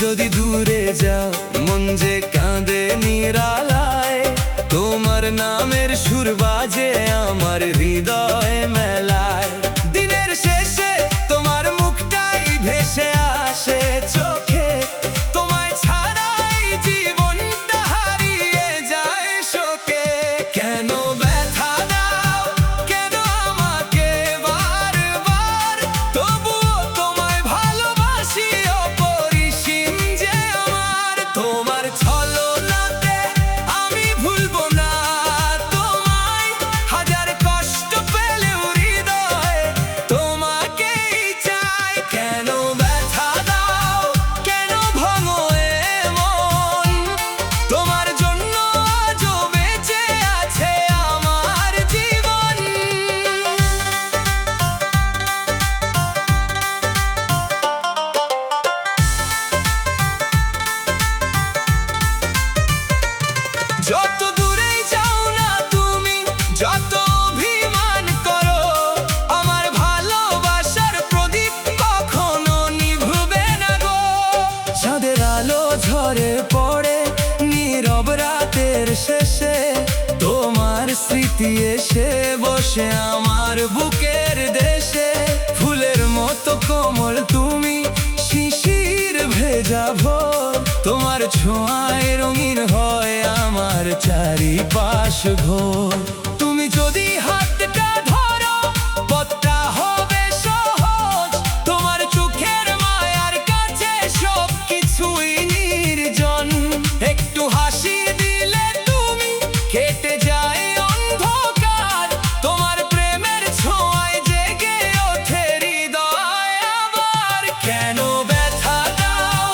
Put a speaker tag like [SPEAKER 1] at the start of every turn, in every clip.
[SPEAKER 1] যদি দূরে যাও মন যে কাঁদে নিরালায়, তোমার নামের সুর বাজে আমার হৃদয় মেলায়। দিনের শেষে তোমার মুখটাই ভেসে আসে চোখে, তোমায় ছাড়াই জীবনটা হারিয়ে যায় শোকে। কেন ব্যথা দাও কেন আমাকে বারবার, তবুও তোমায় ভালোবাসি অপরিসীম যে আমার। তোমার ছলনাতে আমি ভুলবো না তোমায়, হাজার কষ্ট পেলেও হৃদয়ে তোমাকেই চাই। কেন ব্যথা দাও কেন ভাঙো এমন, তোমার জন্য আজও বেঁচে আছে আমার জীবন। যত দূরেই যাও না তুমি, যত অভিমান করো, আমার ভালোবাসার প্রদীপ কখনো নিভবে না গো। চাঁদের আলো ঝরে পড়ে নীরব রাতের শেষে, তোমার স্মৃতি এসে বসে আমার বুকের দেশে। ফুলের মতো কোমল তুমি, শিশির ভেজা ভোর, তোমার ছোঁয়ায় রঙিন হয় আমার চারিপাশ ঘোর। তুমি যদি হাতটা ধরো পথটা হবে সহজ, তোমার চোখের মায়ার কাছে সব কিছুই নির্জন। একটু হাসি দিলে তুমি কেটে যায় অন্ধকার, তোমার প্রেমের ছোঁয়ায় জেগে ওঠে হৃদয় আবার। কেন ব্যথা দাও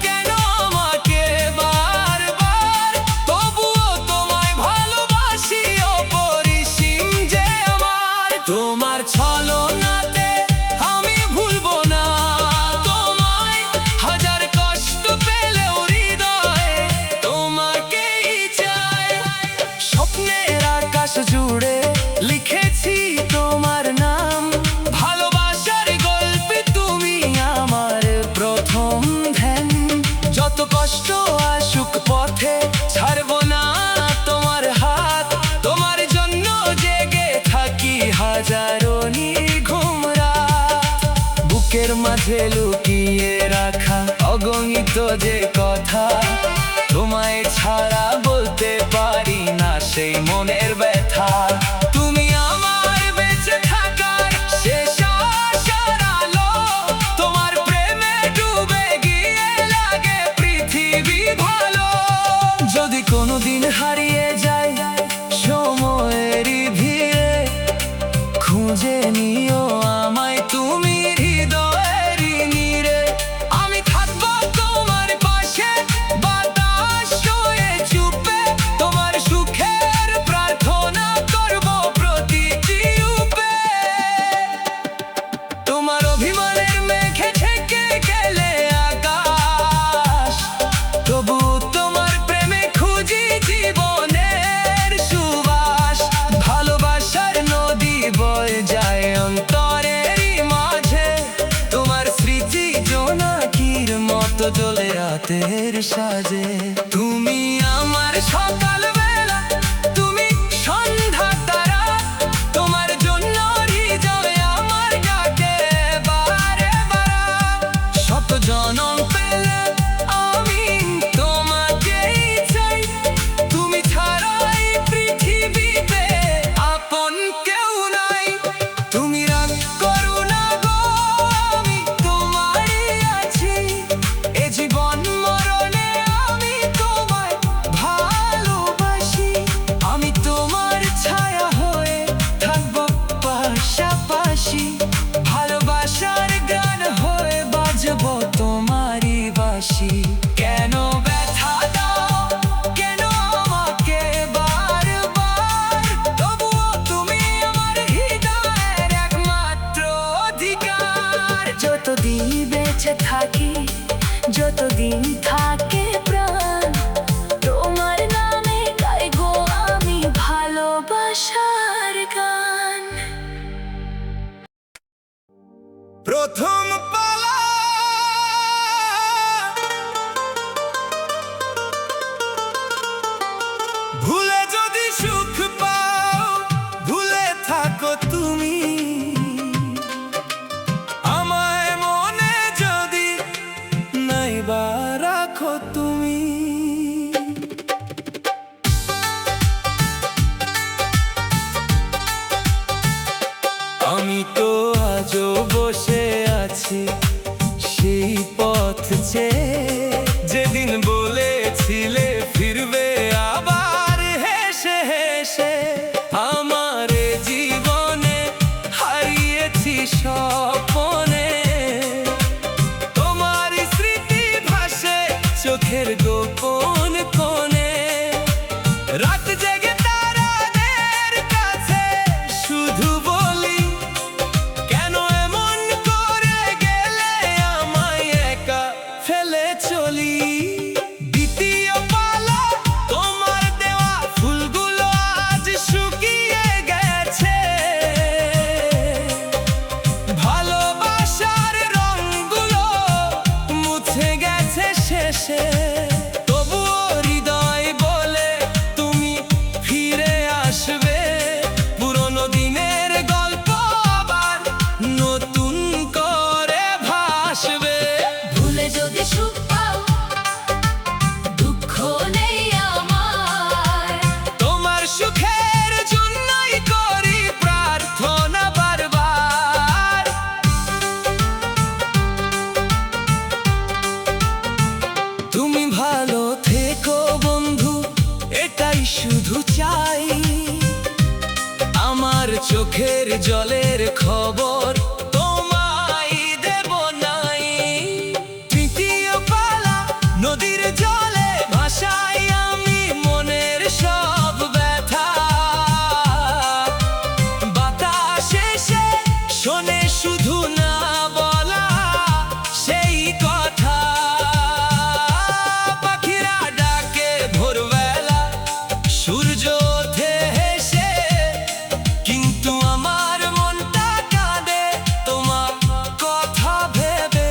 [SPEAKER 1] কেন আমাকে বারবার, তবুও তোমায় ভালোবাসি অপরিসীম যে আমার। তোমার ছলনাতে আমি ভুলবো না তোমায়, হাজার কষ্ট পেলেও হৃদয়ে তোমাকেই চাই। স্বপ্নের আকাশ জুড়ে লিখেছি তোমার নাম, ভালোবাসার গল্পে তুমি আমার প্রথম ধ্যান। যত কষ্ট আসুক পথে ছাড়বো না তোমার হাত, তোমার জন্য জেগে থাকি হাজারো নির্ঘুম রাত। বুকের মাঝে লুকিয়ে রাখা অগণিত যে কথা, তোমায় ছাড়া বলতে পারি না সেই মনের ব্যথা। তুমি আমার বেঁচে থাকার শেষ আশার আলো, তোমার প্রেমে ডুবে গিয়ে লাগে পৃথিবী ভালো। যদি কোনোদিন হারিয়ে যায় সময়েরই ভিড়ে, খুঁজে নিও আমায় তুমি হৃদয়েরই নীড়ে। আমি থাকবো তোমার পাশে বাতাস হয়ে চুপে, তোমার সুখের প্রার্থনা করবো প্রতিটি রূপে। তোমার অভিমানের মেঘে ঢেকে গেলে আকাশ, তবু তোমার প্রেমে খুঁজি জীবনের সুবাস। ভালোবাসার নদী বয়ে যায় অন্তরেরই মাঝে, তোমার স্মৃতি জোনাকির মতো জ্বলে রাতের সাজে। তুমি আমার সকাল বেলা তুমি সন্ধ্যা তারা, তোমার জন্য হৃদয়ে আমার ডাকে বারে বারে। শত জনম পেলে আমি তোমাকেই চাই, তুমি ছাড়া এই পৃথিবীতে আপন কেউ নাই। তুমি রাগ করো না গো আমি তোমারই আছি, এ জীবন মরণে আমি তোমায় ভালোবাসি। আমি তোমার ছায়া হয়ে থাকবো পাশাপাশি, ভালোবাসার গান হয়ে বাজবো তোমারই বাঁশি। কেন ব্যথা দাও কেন আমাকে বারবার, তবুও তুমি আমার হৃদয়ের একমাত্র অধিকার।
[SPEAKER 2] যতদিন বেঁচে থাকি যতদিন থাকে প্রাণ, তোমার নামে গাইবো আমি ভালোবাসার গান।
[SPEAKER 1] প্রথম পালা তুমি। আমি তো আজও বসে আছি সেই পথ চেয়ে, যেদিন বলেছিলে ফিরবে আবার হেসে হেসে। আমার জীবনে হারিয়েছি স্বপনে, তোমার স্মৃতি ভাসে চোখের গোপন কোণে। রাত জেগে তারাদের কাছে শুধু বলি, কেন এমন করে গেলে আমায় একা ফেলে চলি। দ্বিতীয় পালা তোমার দেওয়া ফুলগুলো আজ শুকিয়ে গেছে, ভালোবাসার রংগুলো মুছে গেছে শেষে। তবুও হৃদয় বলে তুমি ফিরে আসবে, পুরনো দিনের গল্প আবার নতুন করে ভাসবে।
[SPEAKER 2] ভুলে যদি সুখ পাও, দুঃখ নেই আমার।
[SPEAKER 1] তোমার সুখের জন্যই করি প্রার্থনা বারবার। তুমি ভালো থেকো বন্ধু, এটাই শুধু চাই। আমার চোখের জলের খবর তোমায় দেব নাই। তৃতীয় পালা নদীর জলে ভাসাই আমি মনের সব ব্যথা। বাতাস এসে শোনে শুধু না বলা সেই কথা। পাখিরা ডাকে ভোরবেলা, সূর্য ওঠে হেসে, কিন্তু আমার মনটা কাঁদে তোমার কথা ভেবে।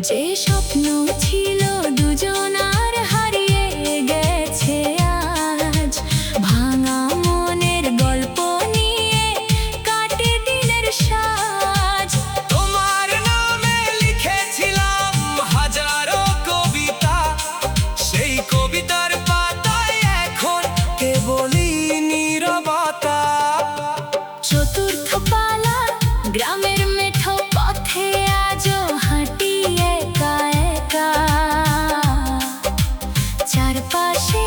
[SPEAKER 2] যে স্বপ্ন ছিল দুজনার হারিয়ে গেছে আজ, ভাঙা মনের গল্প নিয়ে কাটে দিনের সাজ।
[SPEAKER 1] তোমার নামে লিখেছিলাম হাজারো কবিতা, সেই কবিতার পাতায় এখন কেবলই নীরবতা।
[SPEAKER 2] চতুর্থ পালা গ্রামের মেঠো পথে আজও হাঁটি একা একা। চারপাশে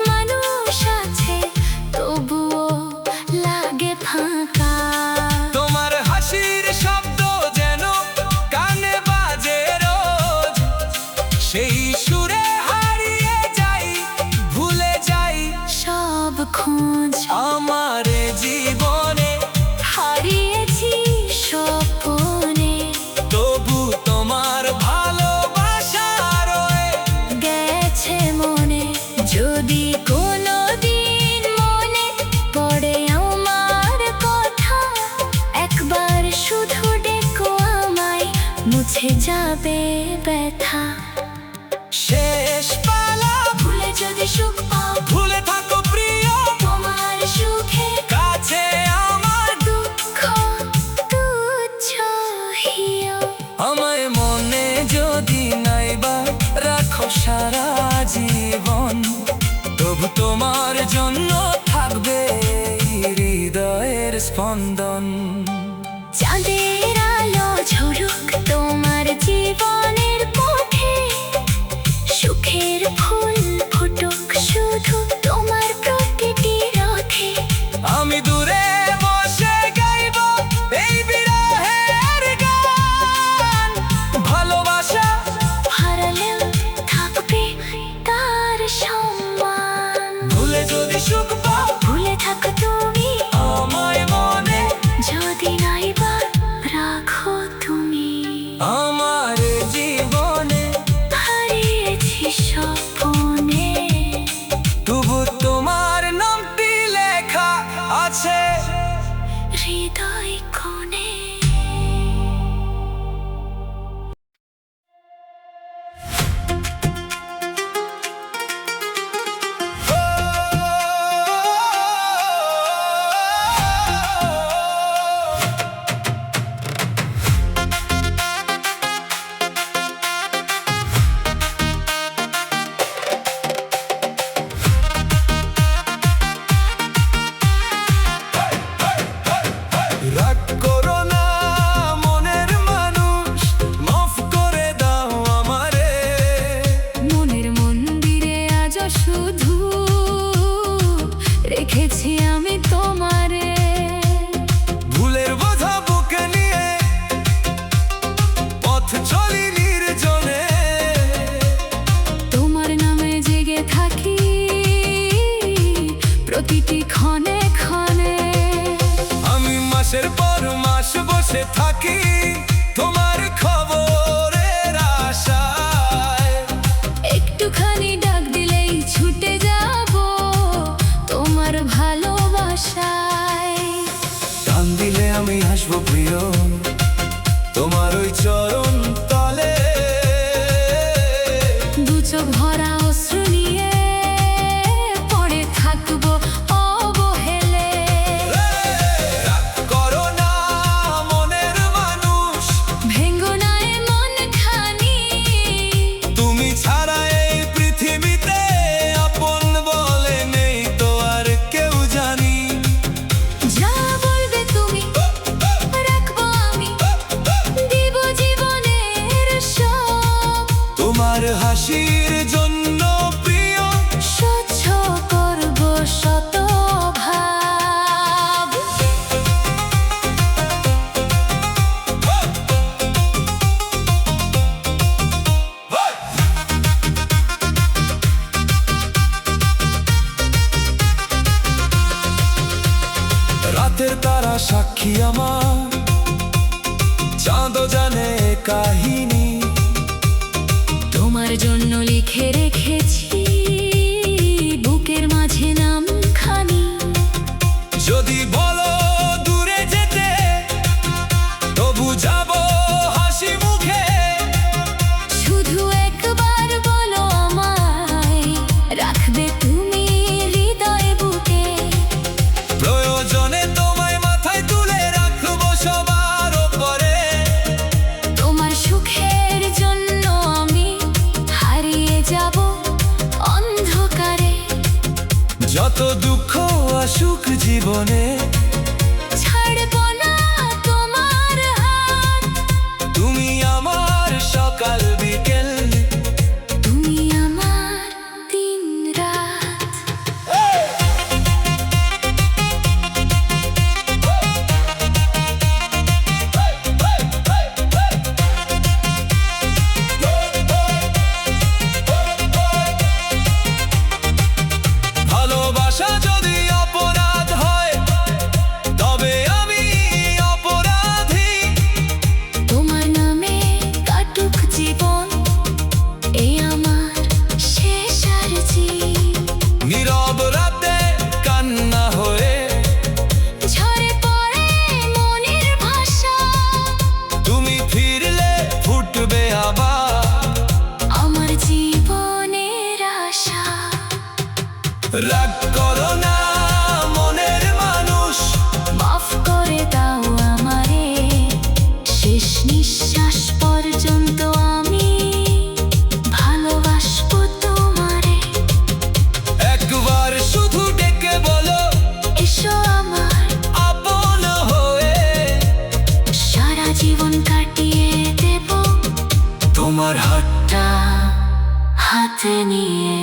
[SPEAKER 2] মানুষ আছে তবুও লাগে ফাঁকা।
[SPEAKER 1] তোমার হাসির শব্দ যেন কানে বাজে রোজ, সেই সুরে হারিয়ে যাই, ভুলে যাই
[SPEAKER 2] সব খোঁজ
[SPEAKER 1] আমার জীবনে।
[SPEAKER 2] হারিয়েছি স্বপনে,
[SPEAKER 1] তবু তোমার ভালোবাসা রয়ে
[SPEAKER 2] গেছে মনে। যদি কোনোদিন মনে পড়ে আমার কথা, একবার শুধু ডেকো আমায়, মুছে যাবে ব্যথা।
[SPEAKER 1] শেষ পালা
[SPEAKER 2] ভুলে যদি সুখ পাও,
[SPEAKER 1] ভুলে থাকো প্রিয়,
[SPEAKER 2] তোমার সুখে
[SPEAKER 1] কাছে আমার
[SPEAKER 2] দুঃখ তুচ্ছ হিয়।
[SPEAKER 1] আমায় মনে যদি নাইবা রাখো সারা জীবন, তবু তোমার জন্য থাকবে এই হৃদয়ের স্পন্দন।
[SPEAKER 2] চাঁদের আলো ঝরুক তোমার জীবনের পথে, সুখের ফুল ফুটুক শুধু তোমার প্রতিটি রথে।
[SPEAKER 1] আমি দূরে বসে গাইব এই বিরহের গান, ভালোবাসা
[SPEAKER 2] হারালেও থাকবে তার সম্মান।
[SPEAKER 1] ভুলে যদি সুখ পাও,
[SPEAKER 2] ভুলে থাকো তুমি
[SPEAKER 1] আমায় মনে
[SPEAKER 2] যদি নাইবার রাখো তুমি।
[SPEAKER 1] আমার মাসের পর মাস বসে থাকি তোমার খবরের আশায়।
[SPEAKER 2] একটুখানি ডাক দিলেই ছুটে যাব তোমার ভালোবাসায়।
[SPEAKER 1] টান দিলে আমি আসবো প্রিয় তোমার ওই চরণ তলে।
[SPEAKER 2] দু চোখ ভরা অশ্রু নিয়ে পড়ে থাকবো অবহেলে।
[SPEAKER 1] রাগ করো না মনের মানুষ,
[SPEAKER 2] ভেঙ্গো না এ মন খানি।
[SPEAKER 1] তুমি ছাড়া এই পৃথিবীতে আপন বলে নেই তো আর কেউ জানি।
[SPEAKER 2] যা বলবে তুমি রাখবো আমি, দিব জীবনের সব।
[SPEAKER 1] তোমার হাসির জন্য প্রিয়
[SPEAKER 2] সহ্য করব শত ভাব।
[SPEAKER 1] রাতের তারা সাক্ষী আমার, চাঁদও জানে কাহিনী।
[SPEAKER 2] তোমার জন্য লিখে রেখেছি বুকের মাঝে নামখানি।
[SPEAKER 1] যদি বলো দূরে যেতে তবু যাব হাসি মুখে।
[SPEAKER 2] শুধু একবার বলো আমায় রাখবে তুমি হৃদয় বুকে।
[SPEAKER 1] প্রয়োজনে তোমায় মাথায় তুলে রাখবো সবার ওপরে।
[SPEAKER 2] তোমার সুখের জন্য আমি হারিয়ে যাব অন্ধকারে।
[SPEAKER 1] যত দুঃখ আসুক জীবনে
[SPEAKER 2] ছাড়বো না তোমার হাত।
[SPEAKER 1] তুমি আমার সকাল বিকেল।
[SPEAKER 2] তুমি আমার দিন রাত।
[SPEAKER 1] ভালোবাসা যদি অপরাধ হয় তবে আমি অপরাধী।
[SPEAKER 2] তোমার নামে কাটুক জীবন, এই আমার শেষ আরজি।
[SPEAKER 1] নীরব রাতে কান্না হয়ে
[SPEAKER 2] ঝরে পড়ে মনের ভাষা।
[SPEAKER 1] তুমি ফিরলে ফুটবে আবার
[SPEAKER 2] আমার জীবনের আশা।
[SPEAKER 1] রাগ করো না মনের মানুষ,
[SPEAKER 2] মাফ করে দাও আমারে, শেষ নিঃশ্বাস পর্যন্ত আমি ভালোবাসবো তোমারে।
[SPEAKER 1] একবার শুধু ডেকে বলো
[SPEAKER 2] এসো আমার
[SPEAKER 1] আপন হয়ে।
[SPEAKER 2] সারা জীবন কাটিয়ে দেব
[SPEAKER 1] তোমার হাতটা
[SPEAKER 2] হাতে নিয়ে।